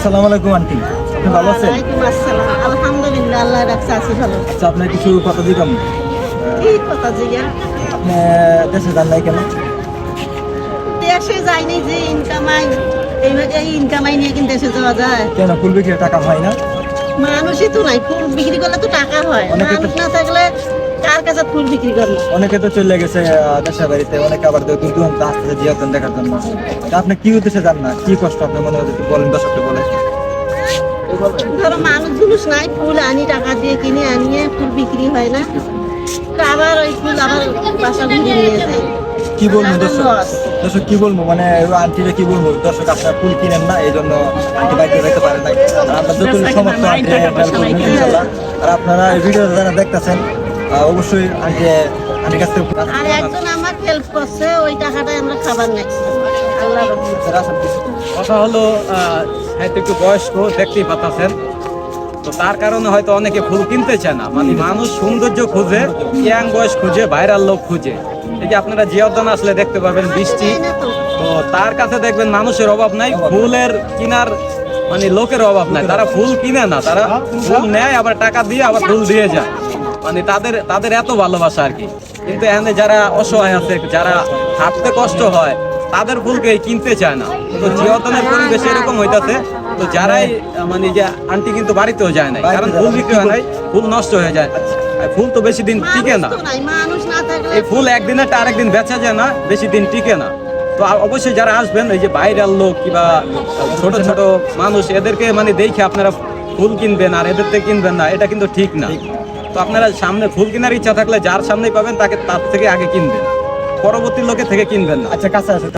আসসালামু আলাইকুম আন্টি, আপনি ভালো আছেন? ওয়ালাইকুম আসসালাম। আলহামদুলিল্লাহ, আল্লাহ রাখছে, আছি ভালো। আচ্ছা, আপনার কিছু কথা দিতাম। কি কথা জিজ্ঞান? আপনি দেশে যান নাই কেন? দেশে যাইনি যে ইনকামাই, এই ইনকামাই নিয়ে কিন্তু দেশে যাওয়া যায়? কেন ফুল বিক্রির টাকা হয় না? মানুষই তো নাই, ফুল বিক্রি করলে তো টাকা হয়। অনেকে তো- মানুষ না থাকলে কার কাছে ফুল বিক্রি করবো? অনেকে তো চলে গেছে দেশের বাড়িতে, অনেকে আবার দূর দূরান্ত আসতেছে জিয়ারত দেখার জন্য। তা আপনি কি উদ্দেশ্যে যান না? কি কষ্ট আপনার মনে হচ্ছে একটু বলেন, দর্শককে বলেন। ধরো মানুষ জুলুস নাই, ফুল আনি টাকা দিয়ে কিনে আনিয়ে ফুল বিক্রি হয় না, তো আবার ওই ফুল আবার বাসা ঘুরে নিয়ে যায়। কি বলবো দর্শক, Loss। দর্শক কি বলবো, মানে আন্টিরা কি বলবো, দর্শক আপনার ফুল কিনেন না, এই জন্য আন্টি বাইকে যেতে পারেন না। আর আমরা যত সমস্ত আন্টি ইনশাল্লাহ। আর আপনারা এই ভিডিও যারা দেখতেছেন অবশ্যই আন্টির কাছ থেকে আর একজন আমার হেল্প করছে, ওই টাকাটাই আমরা খাবার নাকি আল্লাহ রাখছে। কথা হলো হয়তো একটু বয়স্ক, দেখতেই পাচ্ছেন, তো তার কারণে হয়তো অনেকে ফুল কিনতে চায় না। মানে মানুষ সৌন্দর্য খুঁজে, ইয়াং বয়স খুঁজে, ভাইরাল লোক খুঁজে। এই যে আপনারা জিয়াউদ্দান আসলে দেখতে পাবেন বৃষ্টি, তো তার কাছে দেখবেন মানুষের অভাব নাই, ফুলের কিনার মানে লোকের অভাব নাই। তারা ফুল কিনে না, তারা ফুল নেয় আবার টাকা দিয়ে আবার ফুল দিয়ে যায়। মানে তাদের তাদের এত ভালোবাসা আর কি। কিন্তু এখানে যারা অসহায় আছে, যারা হাঁটতে কষ্ট হয়, তাদের ফুলকে কিনতে চায় না। তো জিয়াউদ্দানের পরিবেশ এরকম হইতাছে। তো যারাই মানে যে আন্টি কিন্তু বাড়িতেও যায় না, কারণ ফুল বিক্রি হয় নাই, ফুল নষ্ট হয়ে যায়। আর ফুল তো বেশি দিন টিকে না। মানুষ না থাকলে এই ফুল একদিনেরটা আরেকদিন বেচা যায় না, বেশি দিন টিকে না। তো অবশ্যই যারা আসবেন, এই যে ভাইরাল লোক কিংবা ছোট ছোট মানুষ, এদেরকে মানে দেখে আপনারা ফুল কিনবেন আর এদের থেকে কিনবেন না, এটা কিন্তু ঠিক না। তো আপনারা সামনে ফুল কেনার ইচ্ছা থাকলে যার সামনেই পাবেন তাকে তার থেকে আগে কিনবেন, পরবর্তী লোকের থেকে কিনবেন না। আচ্ছা কাছে আছে।